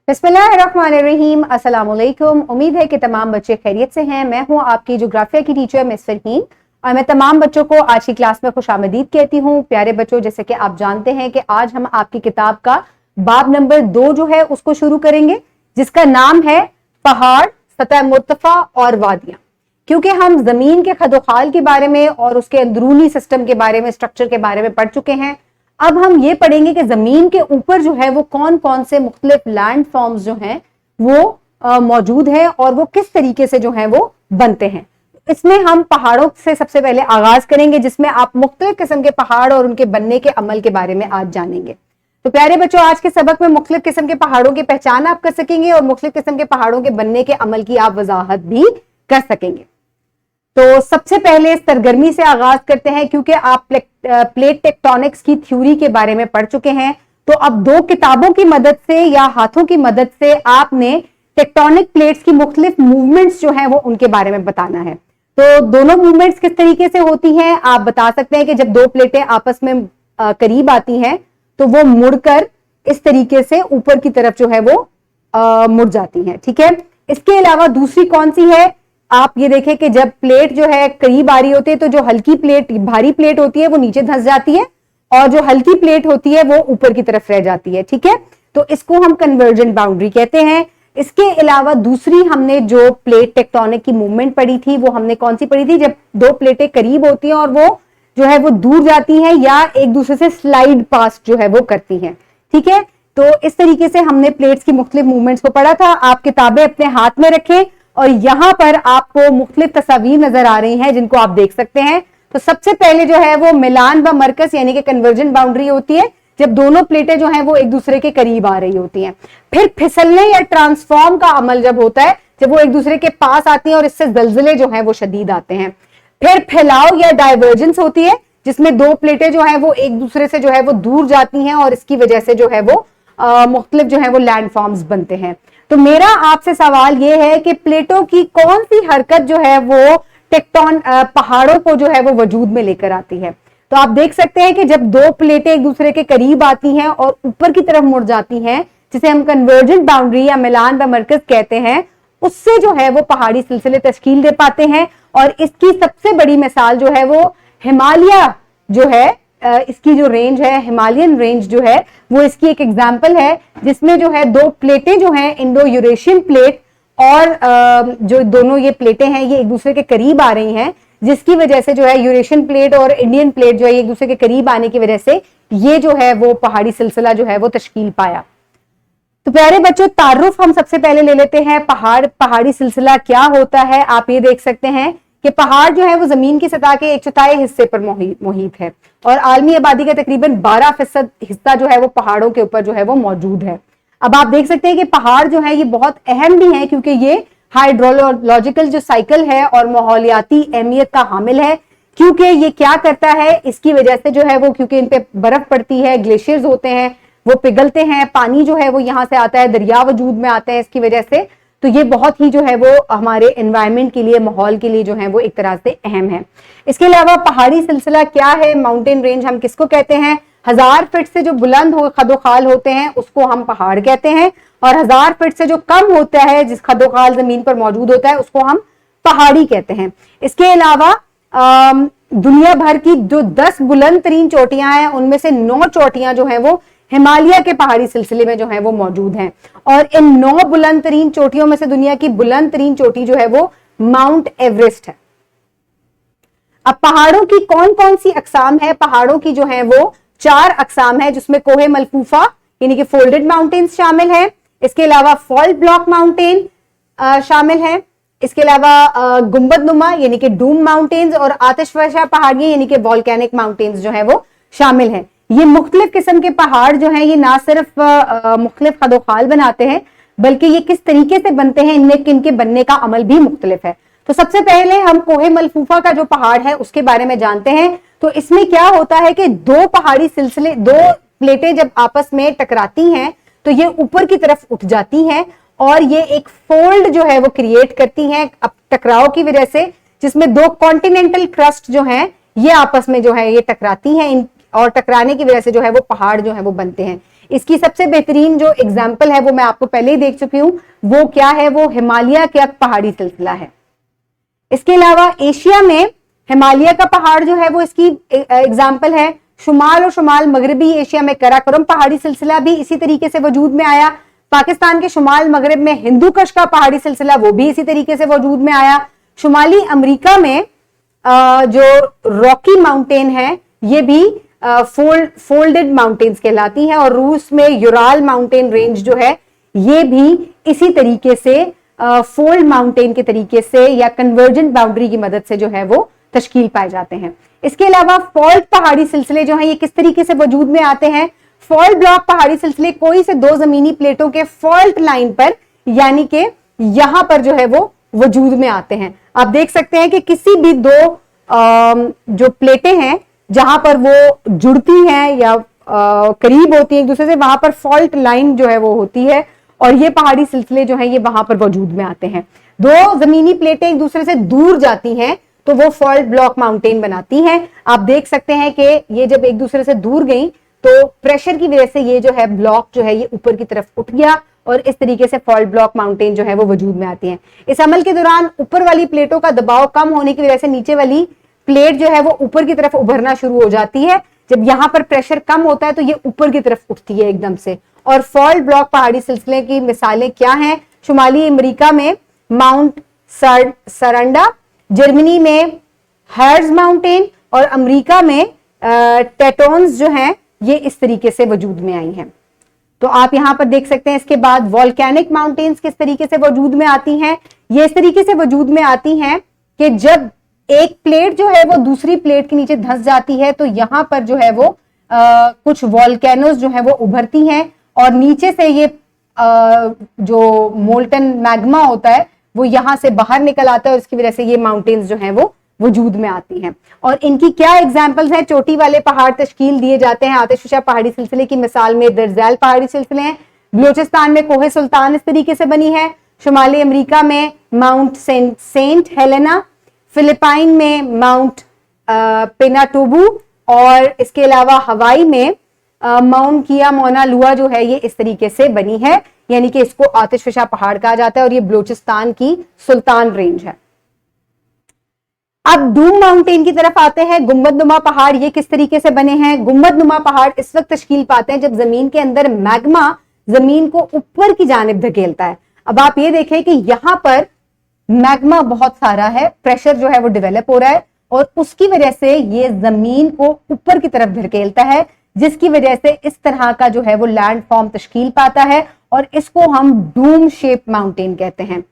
बिस्मिल्लाहिर्रहमानिर्रहीम। अस्सलाम वालेकुम। उम्मीद है कि तमाम बच्चे खैरियत से हैं। मैं हूं आपकी ज्योग्राफिया की टीचर मिस फरहीन और मैं तमाम बच्चों को आज की क्लास में खुशामदीद कहती हूं। प्यारे बच्चों, जैसे कि आप जानते हैं कि आज हम आपकी किताब का बाब नंबर 2 जो है उसको शुरू करेंगे, जिसका नाम है पहाड़, सतह मुर्तफा और वादियां। क्योंकि हम जमीन के खदोखाल के बारे में और उसके अंदरूनी सिस्टम के बारे में, स्ट्रक्चर के बारे में पढ़ चुके हैं, अब हम ये पढ़ेंगे कि जमीन के ऊपर जो है वो कौन कौन से मुख्तलिफ लैंड फॉर्म्स जो हैं वो मौजूद हैं और वो किस तरीके से जो है वो बनते हैं। इसमें हम पहाड़ों से सबसे पहले आगाज करेंगे, जिसमें आप मुख्तलिफ किस्म के पहाड़ और उनके बनने के अमल के बारे में आज जानेंगे। तो प्यारे बच्चों, आज के सबक में मुख्तलिफ किस्म के पहाड़ों की पहचान आप कर सकेंगे और मुख्तलिफ किस्म के पहाड़ों के बनने के अमल की आप वजाहत भी कर सकेंगे। तो सबसे पहले सरगर्मी से आगाज करते हैं, क्योंकि आप प्लेट टेक्टोनिक्स की थ्योरी के बारे में पढ़ चुके हैं। तो अब 2 किताबों की मदद से या हाथों की मदद से आपने टेक्टोनिक प्लेट्स की मुख्तलिफ मूवमेंट्स जो हैं वो उनके बारे में बताना है। तो दोनों मूवमेंट्स किस तरीके से होती हैं आप बता सकते हैं कि जब 2 प्लेटें आपस में करीब आती हैं तो वो मुड़कर इस तरीके से ऊपर की तरफ जो है वो मुड़ जाती हैं। ठीक है। इसके अलावा दूसरी कौन सी है, आप ये देखें कि जब प्लेट जो है करीब आ रही होती है तो जो हल्की प्लेट, भारी प्लेट होती है वो नीचे धंस जाती है और जो हल्की प्लेट होती है वो ऊपर की तरफ रह जाती है। ठीक है। तो इसको हम कन्वर्जेंट बाउंड्री कहते हैं। इसके अलावा दूसरी हमने जो प्लेट टेक्टोनिक की मूवमेंट पढ़ी थी वो हमने कौन सी पढ़ी थी, जब 2 प्लेटें करीब होती हैं और वो जो है वो दूर जाती हैं या एक दूसरे से स्लाइड पास जो है वो करती हैं। ठीक है। तो इस तरीके से हमने प्लेट्स की मुख्तलिफ मूवमेंट्स को पढ़ा था। आप किताबें अपने हाथ में रखें और यहां पर आपको मुख्तलिफ तस्वीर नजर आ रही हैं जिनको आप देख सकते हैं। तो सबसे पहले जो है वो मिलान व मरकज यानी कि कन्वर्जेंट बाउंड्री होती है, जब दोनों प्लेटें जो हैं वो एक दूसरे के करीब आ रही होती हैं। फिर फिसलने या ट्रांसफॉर्म का अमल जब होता है, जब वो एक दूसरे के पास आती हैं और इससे जलजले जो हैं वो शदीद आते हैं। फिर फैलाव या डाइवर्जेंस होती है, जिसमें 2 प्लेटें जो हैं वो एक दूसरे से जो है वो दूर जाती हैं और इसकी वजह से जो है वो मुख्तलिफ जो है वो लैंड फॉर्म्स बनते हैं। तो मेरा आपसे सवाल यह है कि प्लेटों की कौन सी हरकत जो है वो पहाड़ों को जो है वो वजूद में लेकर आती है। तो आप देख सकते हैं कि जब 2 प्लेटें एक दूसरे के करीब आती हैं और ऊपर की तरफ मुड़ जाती हैं, जिसे हम कन्वर्जेंट बाउंड्री या मिलान व मरकज कहते हैं, उससे जो है वो पहाड़ी सिलसिले तश्कील दे पाते हैं। और इसकी सबसे बड़ी मिसाल जो है वो हिमालय जो है, इसकी जो रेंज है, हिमालयन रेंज जो है वो इसकी एक एग्जाम्पल है, जिसमें जो है 2 प्लेटें जो हैं, इंडो यूरेशियन प्लेट और जो दोनों ये प्लेटें हैं ये एक दूसरे के करीब आ रही हैं, जिसकी वजह से जो है यूरेशियन प्लेट और इंडियन प्लेट जो है एक दूसरे के करीब आने की वजह से ये जो है वो पहाड़ी सिलसिला जो है वो तश्कील पाया। तो प्यारे बच्चों, तारुफ हम सबसे पहले ले लेते हैं। पहाड़ी सिलसिला क्या होता है। आप ये देख सकते हैं कि पहाड़ जो है वो जमीन की सतह के 1/4 हिस्से पर मुहित है और आलमी आबादी का तकरीबन 12% हिस्सा जो है वो पहाड़ों के ऊपर जो है वो मौजूद है। अब आप देख सकते हैं कि पहाड़ जो है ये बहुत अहम भी है, क्योंकि ये हाइड्रोलॉजिकल जो साइकिल है और माहौलियाती अहमियत का हामिल है। क्योंकि ये क्या करता है, इसकी वजह से जो है वो, क्योंकि इन पे बर्फ पड़ती है, ग्लेशियर्स होते हैं, वो पिघलते हैं, पानी जो है वो यहां से आता है, दरिया वजूद में आते हैं इसकी वजह से। तो ये बहुत ही जो है वो हमारे एनवायरनमेंट के लिए, माहौल के लिए जो है वो एक तरह से अहम है। इसके अलावा पहाड़ी सिलसिला क्या है, माउंटेन रेंज हम किसको कहते हैं, 1000 फीट से जो बुलंद खदोखाल होते हैं उसको हम पहाड़ कहते हैं, और 1000 फीट से जो कम होता है, जिस खदोखाल जमीन पर मौजूद होता है, उसको हम पहाड़ी कहते हैं। इसके अलावा दुनिया भर की जो 10 बुलंद तरीन चोटियां हैं उनमें से 9 चोटियां जो है वो हिमालय के पहाड़ी सिलसिले में जो है वो मौजूद हैं, और इन 9 बुलंद तरीन चोटियों में से दुनिया की बुलंद तरीन चोटी जो है वो माउंट एवरेस्ट है। अब पहाड़ों की कौन कौन सी अकसाम है, पहाड़ों की जो है वो 4 अकसाम है, जिसमें कोहे मलफूफा यानी कि फोल्डेड माउंटेन्स शामिल है। इसके अलावा फॉल्ट ब्लॉक माउंटेन शामिल है। इसके अलावा गुंबद नुमा यानी कि डूम माउंटेन्स और आतिशफशा पहाड़ियां यानी कि वॉल्केनिक माउंटेन्स जो है वो शामिल है। ये मुख्तलिफ किस्म के पहाड़ जो हैं ये ना सिर्फ मुख्तलिफ खदोखाल बनाते हैं, बल्कि ये किस तरीके से बनते हैं, इनके बनने का अमल भी मुख्तलिफ है। तो सबसे पहले हम कोहे मलफूफा का जो पहाड़ है उसके बारे में जानते हैं। तो इसमें क्या होता है कि 2 पहाड़ी सिलसिले, 2 प्लेटें जब आपस में टकराती हैं तो ये ऊपर की तरफ उठ जाती हैं और ये एक फोल्ड जो है वो क्रिएट करती हैं अब टकराव की वजह से, जिसमें 2 कॉन्टिनेंटल क्रस्ट जो हैं ये आपस में जो है ये टकराती हैं। और टकराने की वजह से जो है वो पहाड़ जो है वो बनते हैं। इसकी सबसे बेहतरीन जो एग्जाम्पल है वो मैं आपको पहले ही देख चुकी हूं, वो क्या है, वो हिमालय का पहाड़ी सिलसिला है। इसके अलावा एशिया में हिमालय का पहाड़ जो है वो इसकी एग्जाम्पल है। शुमाल और शुमाल मगरबी एशिया में कराकोरम पहाड़ी सिलसिला भी इसी तरीके से वजूद में आया। पाकिस्तान के शुमाल मगरब में हिंदू कश का पहाड़ी सिलसिला वो भी इसी तरीके से वजूद में आया। शुमाली अमेरिका में जो रॉकी माउंटेन है ये भी फोल्डेड माउंटेन्स कहलाती हैं, और रूस में यूराल माउंटेन रेंज जो है ये भी इसी तरीके से फोल्ड माउंटेन के तरीके से या कन्वर्जेंट बाउंड्री की मदद से जो है वो तश्कील पाए जाते हैं। इसके अलावा फॉल्ट पहाड़ी सिलसिले जो हैं ये किस तरीके से वजूद में आते हैं। फॉल्ट ब्लॉक पहाड़ी सिलसिले कोई से दो जमीनी प्लेटों के फॉल्ट लाइन पर यानी कि यहां पर जो है वो वजूद में आते हैं। आप देख सकते हैं कि किसी भी दो जो प्लेटें हैं जहां पर वो जुड़ती हैं या करीब होती हैं एक दूसरे से, वहां पर फॉल्ट लाइन जो है वो होती है, और ये पहाड़ी सिलसिले जो हैं ये वहां पर वजूद में आते हैं। दो जमीनी प्लेटें एक दूसरे से दूर जाती हैं तो वो फॉल्ट ब्लॉक माउंटेन बनाती हैं। आप देख सकते हैं कि ये जब एक दूसरे से दूर गई तो प्रेशर की वजह से ये जो है ब्लॉक जो है ये ऊपर की तरफ उठ गया, और इस तरीके से फॉल्ट ब्लॉक माउंटेन जो है वो वजूद में आती हैं। इस अमल के दौरान ऊपर वाली प्लेटों का दबाव कम होने की वजह से नीचे वाली प्लेट जो है वो ऊपर की तरफ उभरना शुरू हो जाती है। जब यहां पर प्रेशर कम होता है तो ये ऊपर की तरफ उठती है एकदम से। और फॉल्ट ब्लॉक पहाड़ी सिलसिले की मिसालें क्या हैं। शुमाली अमेरिका में माउंट सरंडा, जर्मनी में हर्ज माउंटेन, और अमेरिका में टेटोन्स जो हैं ये इस तरीके से वजूद में आई हैं। तो आप यहां पर देख सकते हैं। इसके बाद वॉल्केनिक माउंटेन्स किस तरीके से वजूद में आती हैं। ये इस तरीके से वजूद में आती हैं कि जब एक प्लेट जो है वो दूसरी प्लेट के नीचे धंस जाती है तो यहां पर जो है वो कुछ वॉल्केनोस जो है वो उभरती हैं, और नीचे से ये जो मोल्टन मैग्मा होता है वो यहां से बाहर निकल आता है, और इसकी वजह से ये माउंटेन्स जो हैं वो वजूद में आती हैं। और इनकी क्या एग्जाम्पल्स हैं। चोटी वाले पहाड़ तश्कील दिए जाते हैं आतिशफशा पहाड़ी सिलसिले की मिसाल में दरजैल पहाड़ी सिलसिले हैं। बलूचिस्तान में कोहे सुल्तान इस तरीके से बनी है। शुमाली अमेरिका में माउंट सेंट हेलेना, फिलिपाइन में माउंट पिनाटोबू, और इसके अलावा हवाई में माउंट किया मोना लुआ जो है ये इस तरीके से बनी है, यानी कि इसको आतिशफशा पहाड़ कहा जाता है, और ये बलूचिस्तान की सुल्तान रेंज है। अब डूम माउंटेन की तरफ आते हैं। गुंबदनुमा पहाड़ ये किस तरीके से बने हैं। गुंबदनुमा पहाड़ इस वक्त तश्कील पाते हैं जब जमीन के अंदर मैग्मा जमीन को ऊपर की जानिब धकेलता है। अब आप ये देखें कि यहां पर मैग्मा बहुत सारा है, प्रेशर जो है वो डेवलप हो रहा है, और उसकी वजह से ये जमीन को ऊपर की तरफ धकेलता है, जिसकी वजह से इस तरह का जो है वो लैंड फॉर्म तश्कील पाता है, और इसको हम डूम शेप माउंटेन कहते हैं।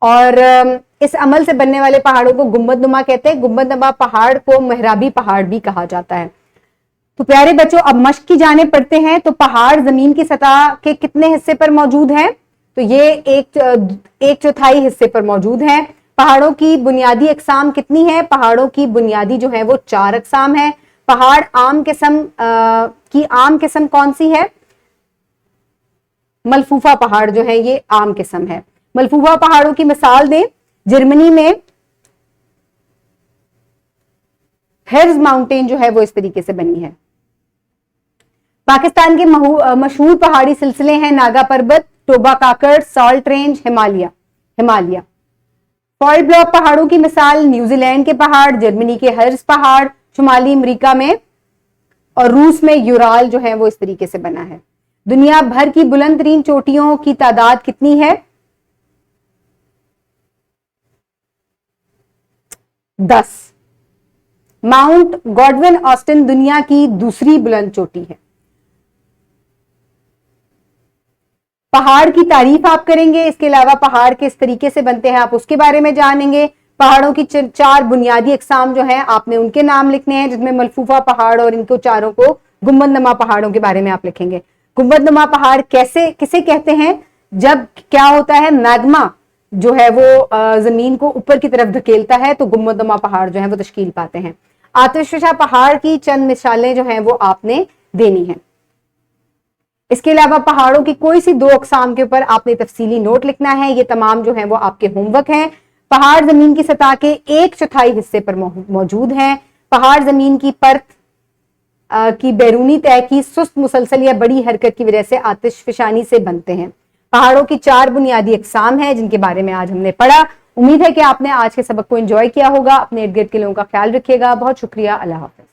और इस अमल से बनने वाले पहाड़ों को गुंबदनुमा कहते हैं। गुंबदनुमा पहाड़ को मेहराबी पहाड़ भी कहा जाता है। तो प्यारे बच्चों, अब मश्क की जानिब पढ़ते हैं। तो पहाड़ जमीन की सतह के कितने हिस्से पर मौजूद हैं। तो ये एक चौथाई हिस्से पर मौजूद है। पहाड़ों की बुनियादी अकसाम कितनी है। पहाड़ों की बुनियादी जो है वो 4 अकसाम है। पहाड़ आम किस्म कौन सी है। मलफूफा पहाड़ जो है ये आम किस्म है। मलफूफा पहाड़ों की मिसाल दें। जर्मनी में हेर्ज माउंटेन जो है वो इस तरीके से बनी है। पाकिस्तान के मशहूर पहाड़ी सिलसिले हैं Naga Parvat, Toba Kakar, salt range, Himalaya. Fault block पहाड़ों की मिसाल न्यूजीलैंड के पहाड़, जर्मनी के हर्ज पहाड़, शुमाली अमेरिका में और रूस में यूराल जो है वो इस तरीके से बना है। दुनिया भर की बुलंद तरीन चोटियों की तादाद कितनी है। 10। माउंट गॉडविन ऑस्टिन दुनिया की दूसरी बुलंद चोटी है। पहाड़ की तारीफ आप करेंगे, इसके अलावा पहाड़ किस तरीके से बनते हैं आप उसके बारे में जानेंगे। पहाड़ों की 4 बुनियादी अकसाम जो हैं आपने उनके नाम लिखने हैं, जिसमें मलफूफा पहाड़ और इनको चारों को गुंबदनुमा पहाड़ों के बारे में आप लिखेंगे। गुंबदनुमा पहाड़ किसे कहते हैं। जब क्या होता है, मैग्मा जो है वो जमीन को ऊपर की तरफ धकेलता है तो गुंबदनुमा पहाड़ जो है वो तश्कील पाते हैं। आतिशफशा पहाड़ की चंद मिसालें जो हैं वो आपने देनी है। इसके अलावा पहाड़ों की कोई सी 2 अकसाम के ऊपर आपने तफसीली नोट लिखना है। ये तमाम जो है वो आपके होमवर्क हैं। पहाड़ जमीन की सतह के 1/4 हिस्से पर मौजूद हैं। पहाड़ जमीन की परत की बैरूनी तय की सुस्त मुसलसल या बड़ी हरकत की वजह से आतिशफशानी से बनते हैं। पहाड़ों की 4 बुनियादी अकसाम हैं जिनके बारे में आज हमने पढ़ा। उम्मीद है कि आपने आज के सबक को एंजॉय किया होगा। अपने इर्द गिर्द के लोगों का ख्याल रखिएगा। बहुत शुक्रिया। अल्लाह हाफ़िज़।